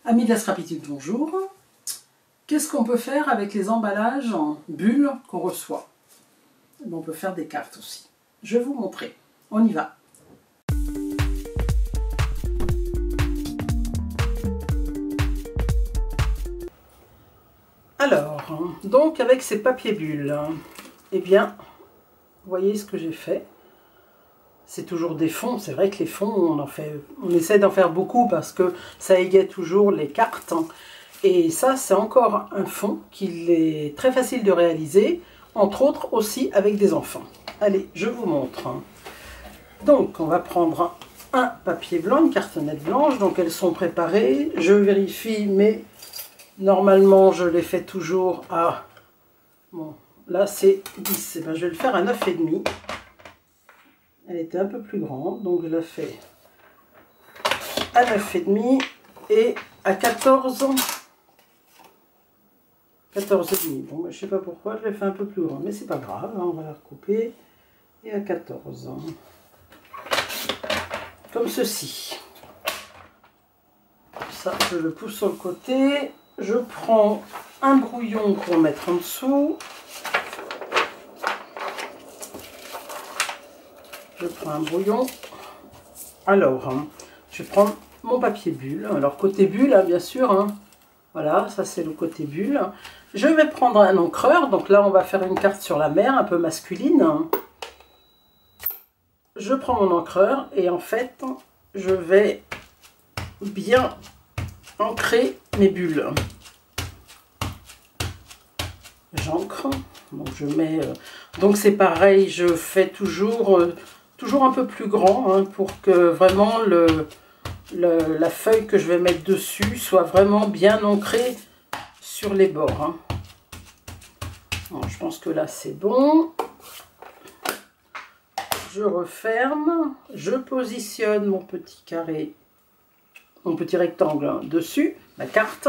Amis de la Scrapitude, bonjour. Qu'est-ce qu'on peut faire avec les emballages en bulles qu'on reçoit? On peut faire des cartes aussi. Je vais vous montrer. On y va. Alors, donc avec ces papiers bulles, eh bien, vous voyez ce que j'ai fait. C'est toujours des fonds. C'est vrai que les fonds, on essaie d'en faire beaucoup parce que ça égaye toujours les cartes. Et ça, c'est encore un fond qu'il est très facile de réaliser, entre autres aussi avec des enfants. Allez, je vous montre. Donc, on va prendre un papier blanc, une cartonnette blanche. Donc, elles sont préparées. Je vérifie, mais normalement, je les fais toujours à... Bon, là, c'est 10. Eh bien, je vais le faire à 9,5. Elle était un peu plus grande, donc je la fais à 9,5 et à 14. 14,5. Bon, je ne sais pas pourquoi je l'ai fait un peu plus grand, mais c'est pas grave, hein, on va la recouper. Et à 14. Comme ceci. Ça, je le pousse sur le côté. Je prends un brouillon pour mettre en dessous. Je prends un brouillon. Alors, je vais prendre mon papier bulle. Alors, côté bulle, hein, bien sûr. Hein. Voilà, ça c'est le côté bulle. Je vais prendre un encreur. Donc là, on va faire une carte sur la mer, un peu masculine. Je prends mon encreur et en fait, je vais bien ancrer mes bulles. J'ancre. Donc, je mets... donc, c'est pareil, je fais toujours un peu plus grand hein, pour que vraiment la feuille que je vais mettre dessus soit vraiment bien ancrée sur les bords. Hein. Bon, je pense que là c'est bon. Je referme, je positionne mon petit carré, mon petit rectangle hein, dessus, ma carte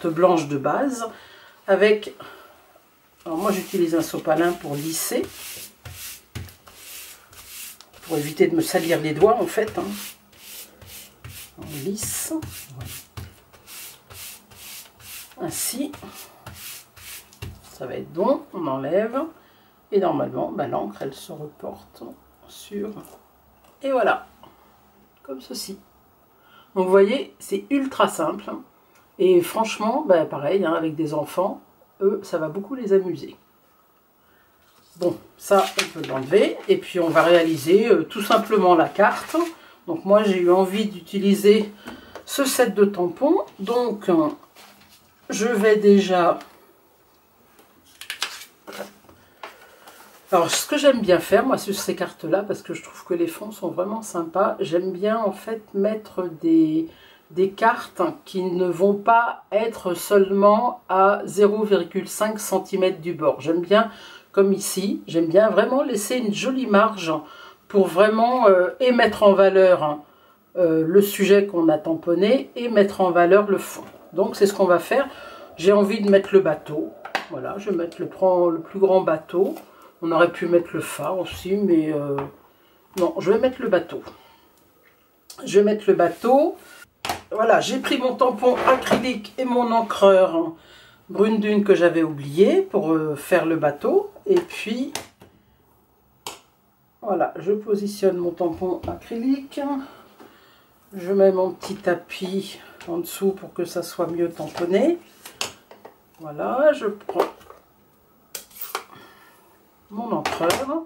blanche de base avec... Alors moi j'utilise un sopalin pour lisser. Pour éviter de me salir les doigts en fait. Hein. On lisse. Voilà. Ainsi. Ça va être bon. On enlève. Et normalement, bah, l'encre elle se reporte sur... Et voilà. Comme ceci. Donc vous voyez, c'est ultra simple. Et franchement, bah, pareil, hein, avec des enfants, eux, ça va beaucoup les amuser. Bon, ça, on peut l'enlever. Et puis, on va réaliser tout simplement la carte. Donc, moi, j'ai eu envie d'utiliser ce set de tampons. Donc, je vais déjà... Alors, ce que j'aime bien faire, moi, sur ces cartes-là, parce que je trouve que les fonds sont vraiment sympas, j'aime bien, en fait, mettre des cartes qui ne vont pas être seulement à 0,5 cm du bord. J'aime bien... Comme ici, j'aime bien vraiment laisser une jolie marge pour vraiment et mettre en valeur le sujet qu'on a tamponné et mettre en valeur le fond. Donc c'est ce qu'on va faire. J'ai envie de mettre le bateau. Voilà, je vais mettre le plus grand bateau. On aurait pu mettre le phare aussi, mais non, je vais mettre le bateau. Je vais mettre le bateau. Voilà, j'ai pris mon tampon acrylique et mon encreur brune dune que j'avais oublié pour faire le bateau. Et puis, voilà, je positionne mon tampon acrylique. Je mets mon petit tapis en dessous pour que ça soit mieux tamponné. Voilà, je prends mon encreur.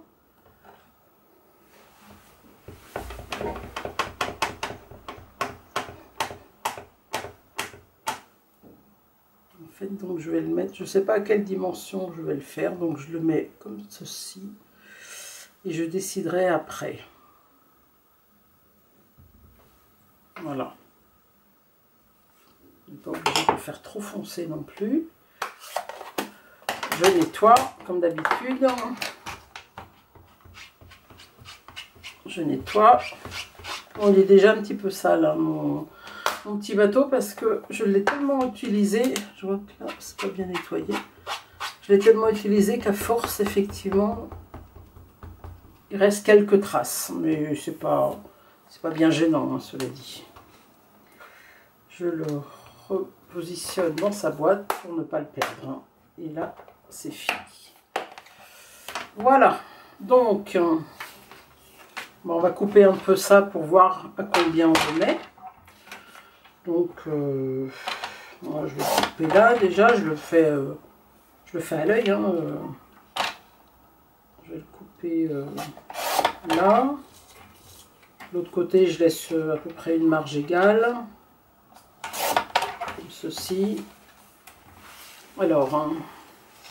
En fait, donc je vais le mettre, je ne sais pas à quelle dimension je vais le faire, donc je le mets comme ceci et je déciderai après. Voilà. Je n'ai pas obligé de le faire trop foncé non plus. Je nettoie comme d'habitude. Je nettoie. Bon, il est déjà un petit peu sale, hein, mon petit bateau, parce que je l'ai tellement utilisé. Je vois que là, c'est pas bien nettoyé. Je l'ai tellement utilisé qu'à force, effectivement, il reste quelques traces. Mais c'est pas bien gênant, hein, cela dit. Je le repositionne dans sa boîte pour ne pas le perdre, hein. Et là, c'est fini. Voilà. Donc, bon, on va couper un peu ça pour voir à combien on le met. Donc, moi, je vais couper là. Déjà, je le fais à l'œil, hein. Je vais le couper là. L'autre côté, je laisse à peu près une marge égale. Comme ceci. Alors, hein,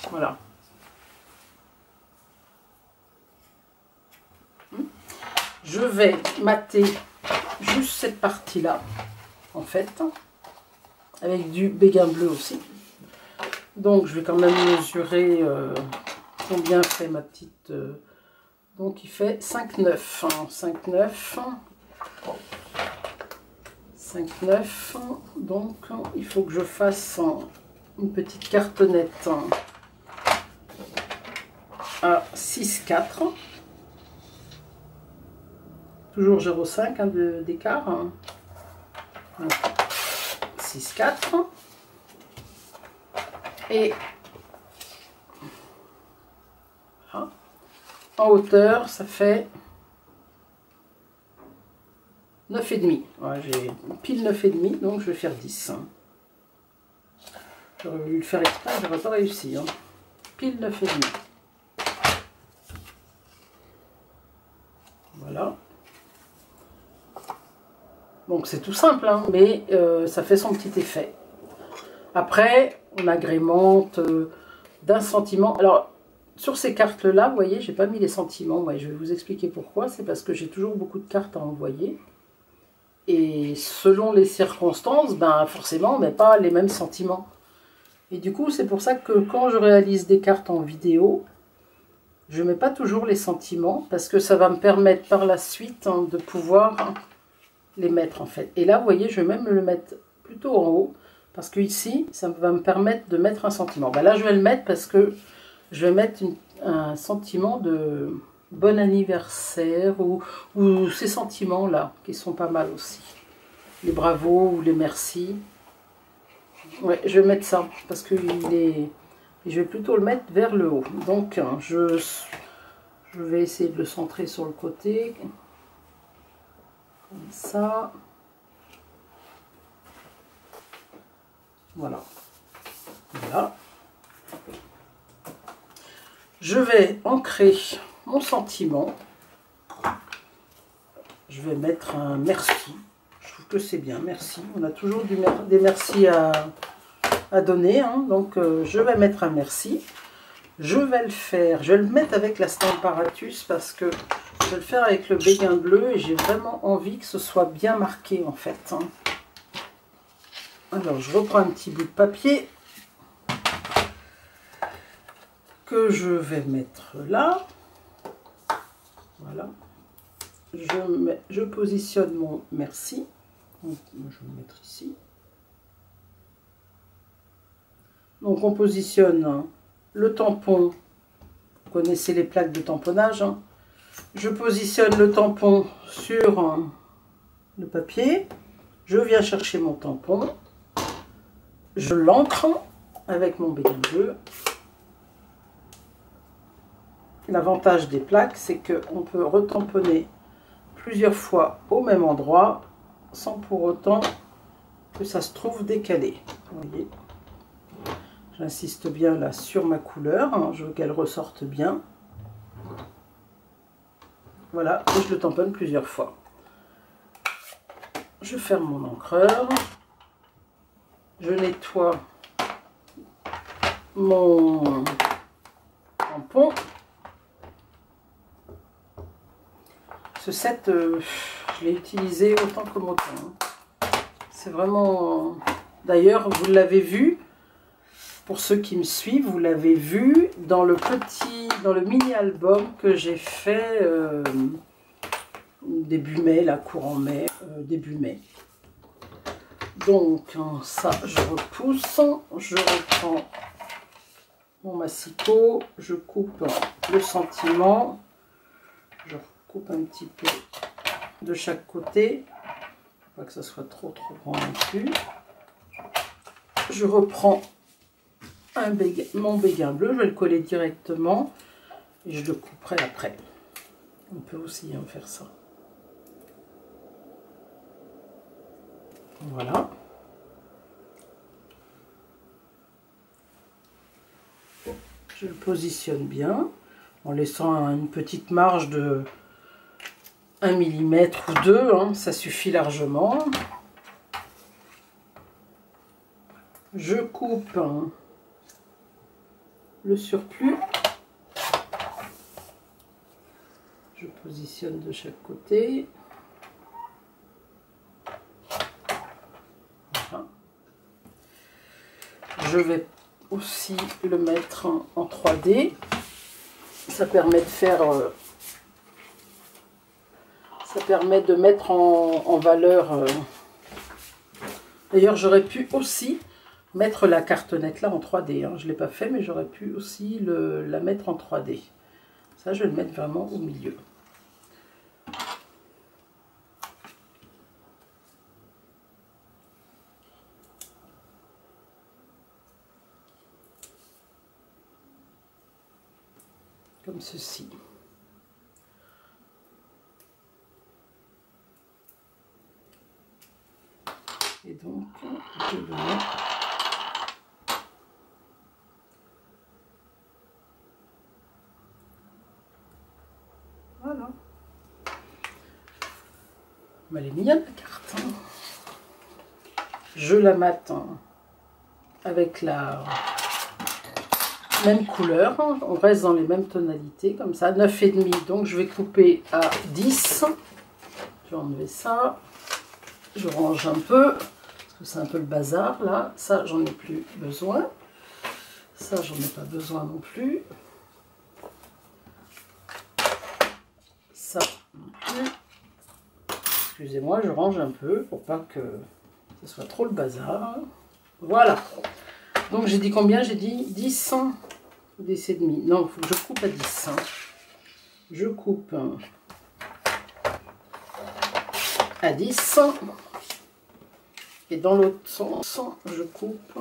voilà. Je vais mater juste cette partie-là, en fait, avec du béguin bleu aussi. Donc, je vais quand même mesurer combien fait ma petite... donc, il fait 5,9. 5,9. 5,9. Donc, il faut que je fasse une petite cartonnette à 6,4. Toujours 0,5 hein, d'écart. 6,4. Et en hauteur, ça fait 9,5. Ouais, j'ai pile 9,5, donc je vais faire 10. J'aurais voulu le faire exprès, j'aurais pas réussi. Hein. Pile 9,5. Voilà. Donc c'est tout simple, hein, mais ça fait son petit effet. Après, on agrémente d'un sentiment. Alors, sur ces cartes-là, vous voyez, j'ai pas mis les sentiments. Ouais, je vais vous expliquer pourquoi. C'est parce que j'ai toujours beaucoup de cartes à envoyer. Et selon les circonstances, ben forcément, on met pas les mêmes sentiments. Et du coup, c'est pour ça que quand je réalise des cartes en vidéo, je ne mets pas toujours les sentiments, parce que ça va me permettre par la suite hein, de pouvoir les mettre en fait. Et là, vous voyez, je vais même le mettre plutôt en haut, parce que ici, ça va me permettre de mettre un sentiment. Ben là, je vais le mettre parce que je vais mettre un sentiment de bon anniversaire, ou ces sentiments-là, qui sont pas mal aussi. Les bravos ou les merci. Ouais, je vais mettre ça, parce que je vais plutôt le mettre vers le haut. Donc, je vais essayer de le centrer sur le côté. Comme ça. Voilà. Voilà. Je vais ancrer mon sentiment. Je vais mettre un merci. Je trouve que c'est bien, merci. On a toujours des merci à donner. Hein. Donc, je vais mettre un merci. Je vais le mettre avec la Stamparatus parce que je vais le faire avec le béguin bleu et j'ai vraiment envie que ce soit bien marqué en fait. Hein. Alors, je reprends un petit bout de papier que je vais mettre là. Voilà. Je positionne mon merci. Donc, je vais le mettre ici. Donc, on positionne le tampon. Vous connaissez les plaques de tamponnage. Hein. Je positionne le tampon sur le papier. Je viens chercher mon tampon. Je l'ancre avec mon béguin bleu. L'avantage des plaques, c'est qu'on peut retamponner plusieurs fois au même endroit sans pour autant que ça se trouve décalé. Vous voyez, j'insiste bien là sur ma couleur, hein, je veux qu'elle ressorte bien. Voilà, et je le tamponne plusieurs fois. Je ferme mon encreur. Je nettoie mon tampon. Ce set, je l'ai utilisé autant que mon temps. C'est vraiment... D'ailleurs, vous l'avez vu, pour ceux qui me suivent, vous l'avez vu dans le mini-album que j'ai fait début mai, là, courant mai, début mai. Donc, ça, je repousse, je reprends mon massicot, je coupe le sentiment, je coupe un petit peu de chaque côté Pas que ça soit trop grand non plus. Je reprends mon béguin bleu, je vais le coller directement et je le couperai après. On peut aussi faire ça. Voilà. Je le positionne bien en laissant une petite marge de 1 mm ou 2, hein, ça suffit largement. Je coupe le surplus. Je positionne de chaque côté. Voilà. Je vais aussi le mettre en 3D. Ça permet de faire... ça permet de mettre en valeur... D'ailleurs, j'aurais pu aussi mettre la cartonnette là en 3D. Hein. Je ne l'ai pas fait, mais j'aurais pu aussi la mettre en 3D. Ça, je vais le mettre vraiment au milieu. Comme ceci. Et donc, je le mets. Voilà. Elle est mignonne la carte. Hein. Je la mate avec la même couleur. On reste dans les mêmes tonalités comme ça. 9,5. Donc je vais couper à 10. Je vais enlever ça. Je range un peu. Parce que c'est un peu le bazar là. Ça, j'en ai plus besoin. Ça, j'en ai pas besoin non plus. Ça non plus. Excusez-moi, je range un peu pour pas que ce soit trop le bazar. Voilà. Donc j'ai dit combien? J'ai dit 10 ou 10,5. Non, il faut que je coupe à 10. Je coupe à 10. Et dans l'autre sens, je coupe.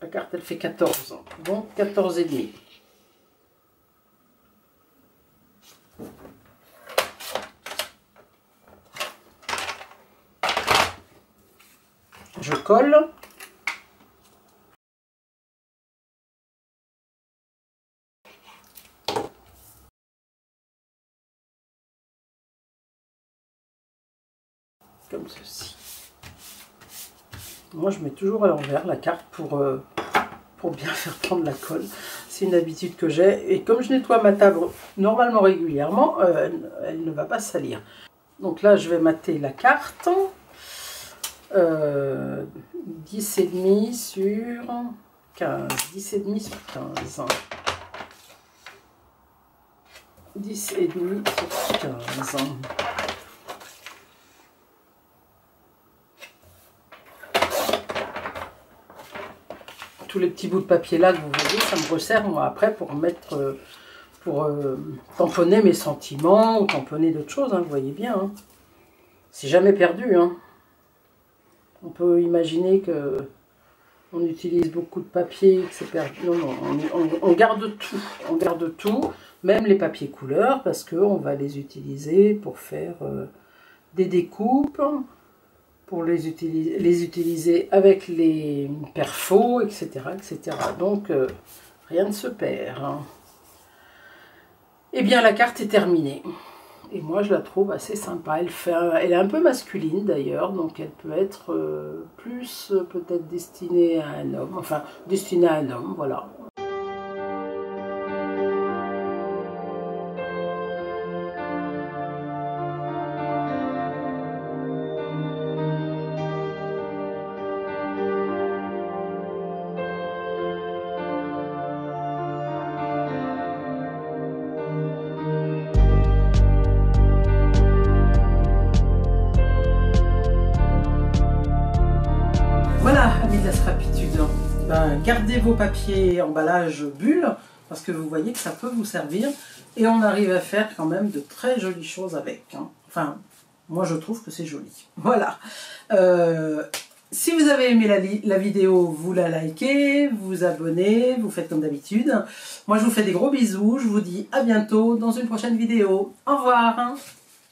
La carte, elle fait 14. Donc 14,5. Je colle. Comme ceci. Moi, je mets toujours à l'envers la carte pour bien faire prendre la colle. C'est une habitude que j'ai. Et comme je nettoie ma table normalement régulièrement, elle ne va pas salir. Donc là, je vais mater la carte. 10,5 sur 15. 10,5 sur 15. 10,5 sur 15. Tous les petits bouts de papier là que vous voyez, ça me resserre moi après pour mettre, tamponner mes sentiments ou tamponner d'autres choses, hein, vous voyez bien. Hein. C'est jamais perdu. Hein. On peut imaginer que on utilise beaucoup de papier, que c'est perdu. Non, non, on garde tout. On garde tout, même les papiers couleurs, parce qu'on va les utiliser pour faire des découpes, pour les utiliser avec les perfos, etc. etc. Donc, rien ne se perd. Hein. Eh bien, la carte est terminée. Et moi, je la trouve assez sympa. Elle est un peu masculine, d'ailleurs. Donc, elle peut être plus peut-être destinée à un homme. Enfin, destinée à un homme, voilà. Voilà, amis de la scrapitude, ben, gardez vos papiers emballage bulles, parce que vous voyez que ça peut vous servir, et on arrive à faire quand même de très jolies choses avec. Hein. Enfin, Moi, je trouve que c'est joli. Voilà. Si vous avez aimé la vidéo, vous la likez, vous vous abonnez, vous faites comme d'habitude. Moi, je vous fais des gros bisous. Je vous dis à bientôt dans une prochaine vidéo. Au revoir.